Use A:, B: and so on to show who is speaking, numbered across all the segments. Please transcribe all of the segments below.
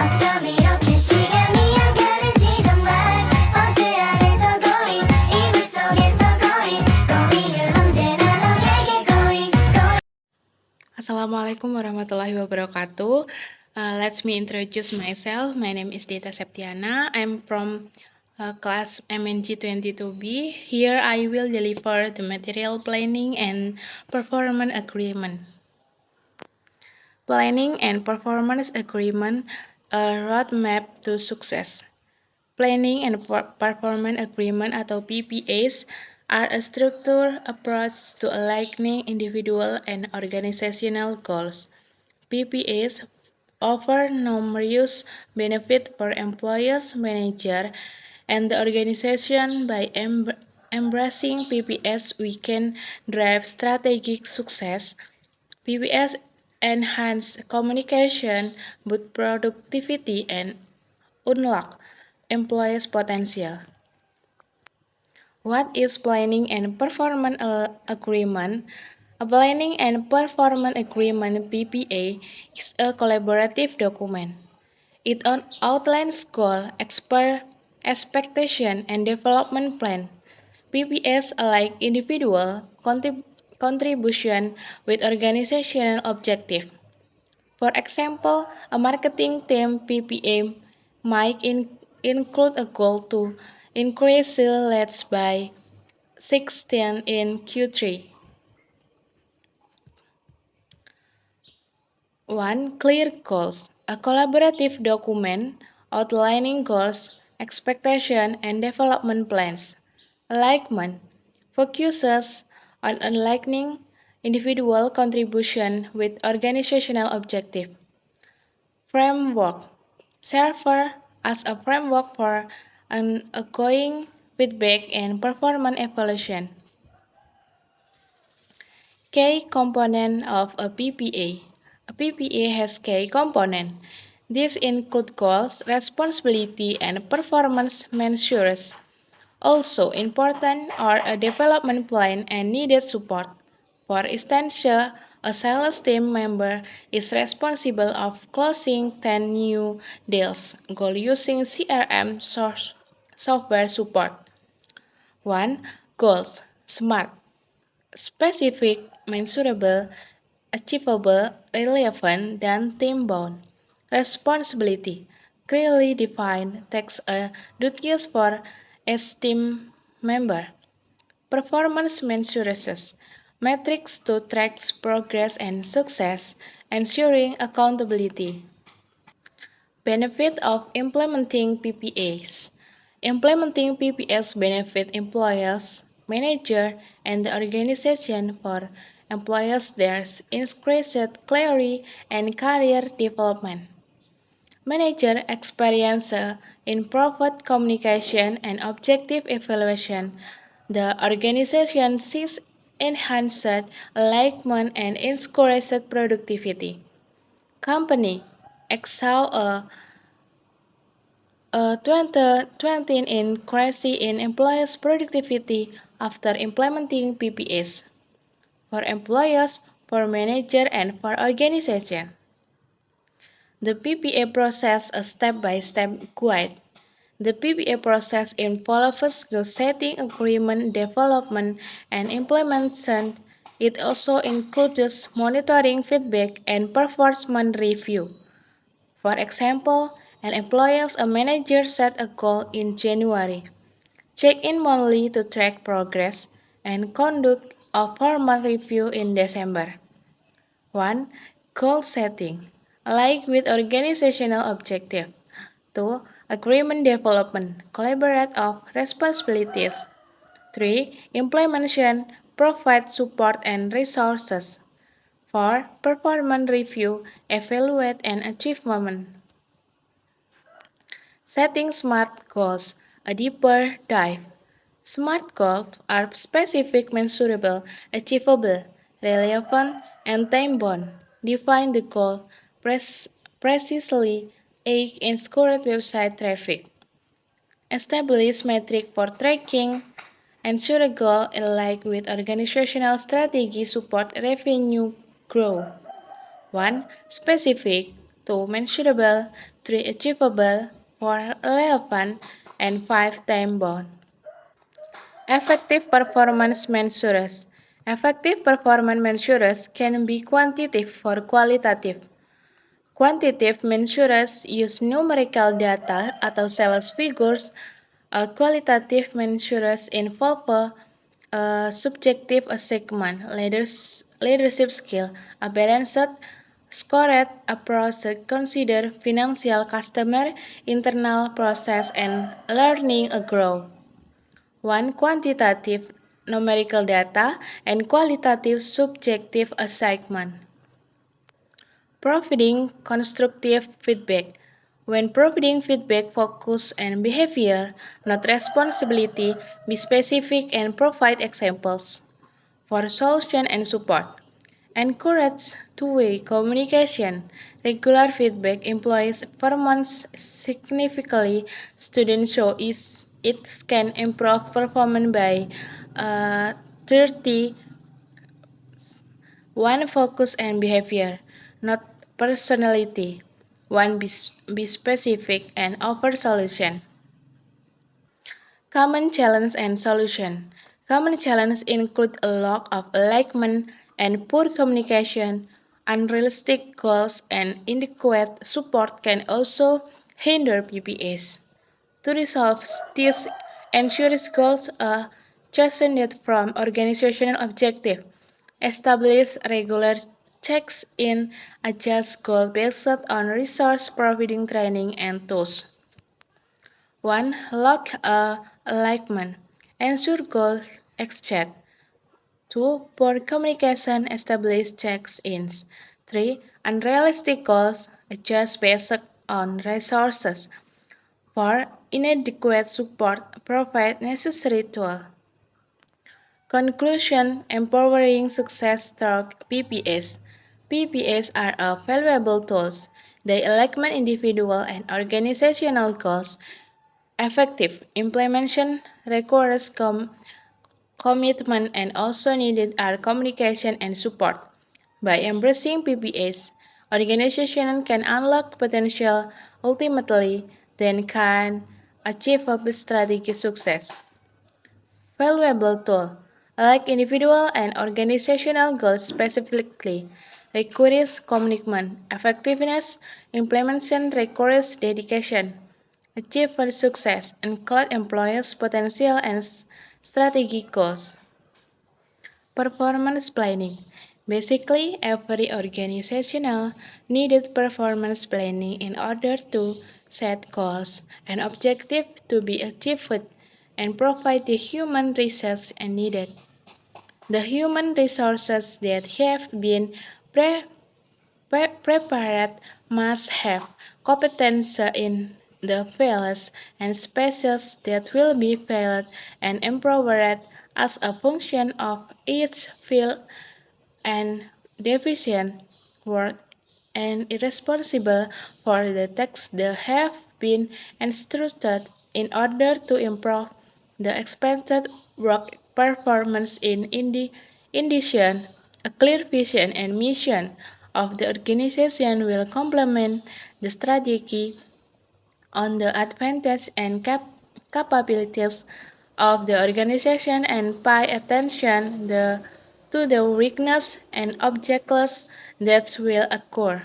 A: 어쩜 이렇게 시간이 안 가는지 정말 버스 안에서 고잉 이불 속에서 고잉 고잉은 언제나 너에게 고잉 고잉.
B: Assalamualaikum warahmatullahi wabarakatuh. Let me introduce myself. My name is Dita Septiana. I'm from class MNG 22B. Here I will deliver the material planning and performance agreement. Planning and performance agreement, a roadmap to success. Planning and performance agreement atau PPAs are a structured approach to aligning individual and organizational goals. PPAs offer numerous benefits for employees, manager, and the organization. By embracing PPAs, we can drive strategic success. PPAs enhance communication, boost productivity, and unlock employees' potential. What is planning and performance agreement? A planning and performance agreement (PPA) is a collaborative document. It outlines goal, expectation, and development plan. PPAs align individual contribution with organizational objective. For example, a marketing team PPA might include a goal to increase sales leads by 16 in Q3. 1. Clear goals. A collaborative document outlining goals, expectations, and development plans. Alignment focuses on aligning individual contribution with organizational objective. Framework serve as a framework for an ongoing feedback and performance evaluation. Key component of a PPA. A PPA has key components. These include goals, responsibility, and performance measures. Also important are a development plan and needed support. For instance, a sales team member is responsible of closing 10 new deals, goal using CRM software support. 1. Goals. SMART. Specific, measurable, achievable, relevant, dan time-bound. Responsibility. Clearly defined, takes a duties for each team member. Performance measures. Metrics to track progress and success, ensuring accountability. Benefit of implementing PPAs. Implementing PPAs benefit employers, manager, and the organization. For employers, there's increased clarity and career development. Manager experience improved communication and objective evaluation. The organization sees enhanced alignment and increased productivity. Company excel a 2020 increase in employees' productivity after implementing PPAs for employers, for manager, and for organization. The PPA process a step-by-step guide. The PPA process involves goal setting, agreement, development, and implementation. It also includes monitoring, feedback, and performance review. For example, an employer or manager set a goal in January. Check in monthly to track progress and conduct a formal review in December. 1. Goal setting. Align with organizational objective. 2. Agreement development. Collaborate of responsibilities. 3. Implementation. Provide support and resources. 4. Performance review. Evaluate and achievement. Setting SMART goals, a deeper dive. SMART goals are specific, measurable, achievable, relevant, and time-bound. Define the goal precisely, aid in current website traffic. Establish metric for tracking. Ensure a goal align with organizational strategy support revenue growth. 1. Specific. 2. Measurable. 3 achievable, 4 relevant, and 5 time-bound. Effective performance measures. Effective performance measures can be quantitative or qualitative. Quantitative measures use numerical data atau sales figures. Qualitative measures involve a subjective assessment, leadership skill, a balanced scored approach that consider financial, customer, internal process, and learning a growth. One quantitative numerical data and qualitative subjective assessment. Providing constructive feedback. When providing feedback, focus on behavior, not responsibility, be specific and provide examples. For solution and support. Encourage two-way communication. Regular feedback employees performance significantly. Students show it can improve performance by 30. One focus and behavior, not personality. One be specific and offer solution. Common challenge and solution. Common challenges include a lack of alignment and poor communication. Unrealistic goals and inadequate support can also hinder PPAs. To resolve these, ensure goals are chosen from organizational objective. Establish regular checks in, adjust goal based on resource providing training and tools. 1. Lock alignment. Ensure goal exchange. 2. Poor communication. Establish checks-ins. 3. Unrealistic goals. Adjust based on resources. 4. Inadequate support. Provide necessary tools. Conclusion. Empowering success through PPS. PPS are a valuable tools. They align individual and organizational goals. Effective implementation requires commitment and also needed are communication and support. By embracing PPS, organizations can unlock potential ultimately then can achieve a strategic success. Valuable tool, like individual and organizational goals specifically, requires commitment, effectiveness, implementation requires dedication. Achieve for success, include employers' potential and strategic goals. Performance planning. Basically, every organizational needed performance planning in order to set goals and objectives to be achieved and provide the human resources needed. The human resources that have been prepared must have competence in the fields and spaces that will be filled and empowered as a function of each field and division work and irresponsible for the tasks that have been instructed in order to improve the expected work performance in addition, a clear vision and mission of the organization will complement the strategy on the advantages and capabilities of the organization and pay attention to the weakness and objectives that will occur.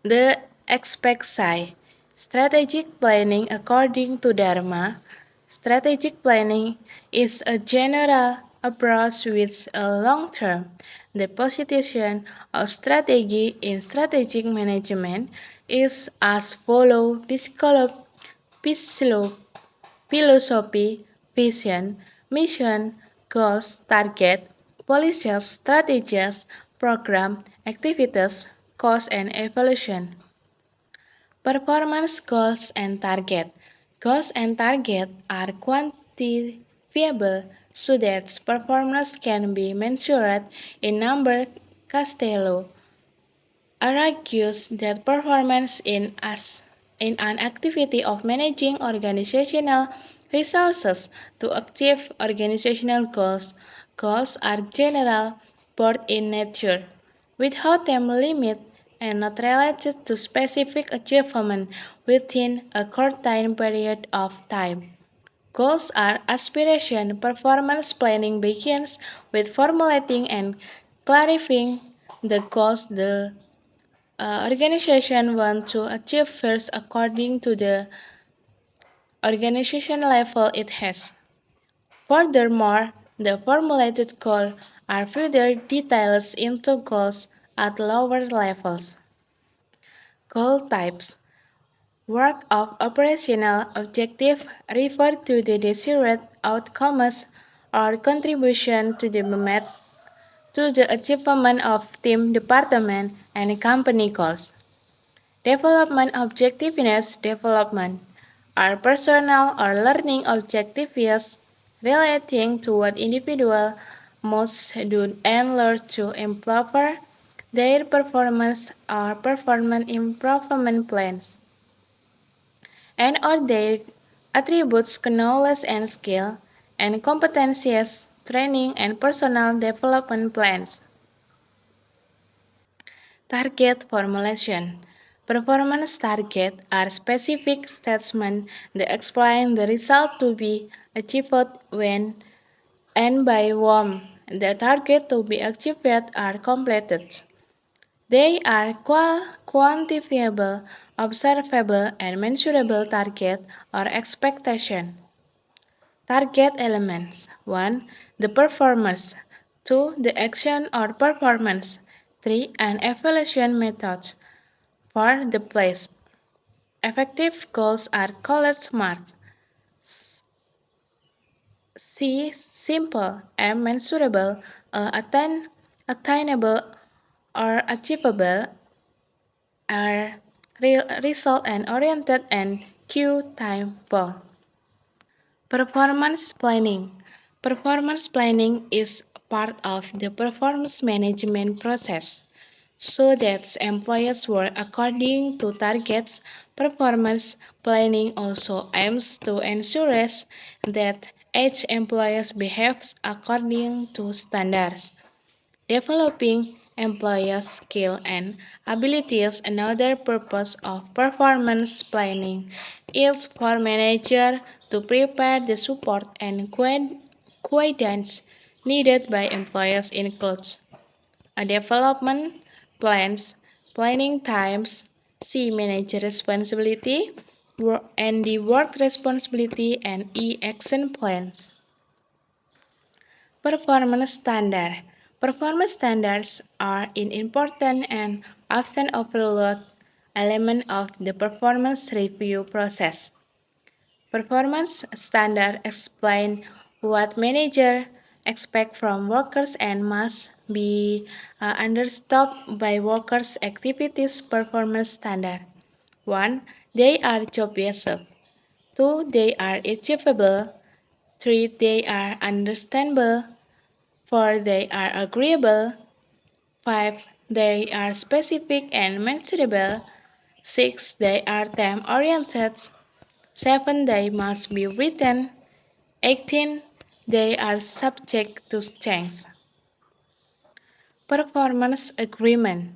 B: The expect side. Strategic planning according to Dharma. Strategic planning is a general approach with a long-term. The position of strategy in strategic management is as follows: philosophy, vision, mission, goals, target, policies, strategies, program, activities, cost and evaluation. Performance goals and target. Goals and target are quantifiable so that performance can be measured in number. Castello argues that performance in an activity of managing organizational resources to achieve organizational goals. Goals are general, broad in nature, without time limit. and not related to specific achievement within a certain period of time. Goals are aspiration. Performance planning begins with formulating and clarifying the goals the organization wants to achieve first according to the organization level it has. Furthermore, the formulated goals are further detailed into goals at lower levels. Goal types. Work of operational objective refer to the desired outcomes or contribution to the achievement of team, department, and company goals. Development objectiveness development are personal or learning objectives relating to what individual must do and learn to improve their performance or performance improvement plans and or their attributes, knowledge and skill, and competencies, training and personal development plans. Target formulation. Performance targets are specific statements that explain the result to be achieved when and by whom the target to be achieved are completed. They are quantifiable, observable, and measurable target or expectation. Target elements 1. The performance 2. The action or performance 3. An evaluation method 4. The place. Effective goals are called SMART. C. Simple. M. Measurable. Attainable or achievable. R. Result and oriented, and Q. Time bound. Performance planning. Performance planning is part of the performance management process so that employees work according to targets. Performance planning also aims to ensure that each employee behaves according to standards. Developing employer skills and abilities. Another purpose of performance planning is for managers to prepare the support and guidance needed by employees includes a development plans, planning times, C manager responsibility, and the work responsibility, and E action plans. Performance standard. Performance standards are an important and often overlooked element of the performance review process. Performance standards explain what managers expect from workers and must be understood by workers' activities. Performance standard 1. They are job-based. 2. They are achievable. 3. They are understandable. 4. They are agreeable. 5. They are specific and measurable. 6. They are time-oriented. 7. They must be written. 18. They are subject to change. Performance agreement.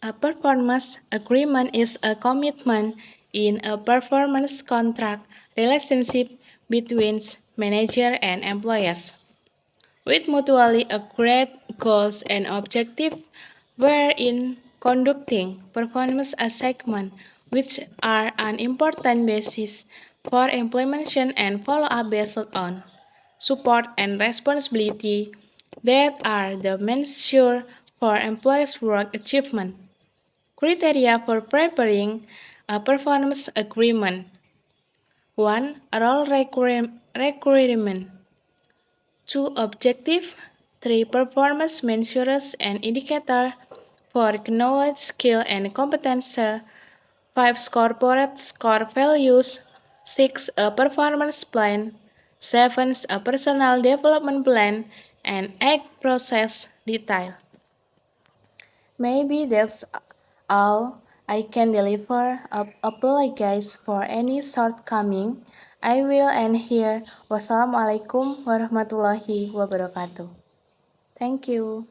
B: A performance agreement is a commitment in a performance contract relationship between manager and employees, with mutually agreed goals and objectives, wherein conducting performance assessment, which are an important basis for implementation and follow-up based on support and responsibility that are the measure for employees' work achievement. Criteria for preparing a performance agreement. 1. Role requirement. 2. Objective. 3. Performance measures and indicator. 4. Knowledge, skill, and competence. 5. Corporate core values. 6. A performance plan. 7. A personal development plan. And 8. Process detail. Maybe that's all I can deliver. Apologize for any shortcoming. I will end here. Wassalamualaikum warahmatullahi wabarakatuh. Thank you.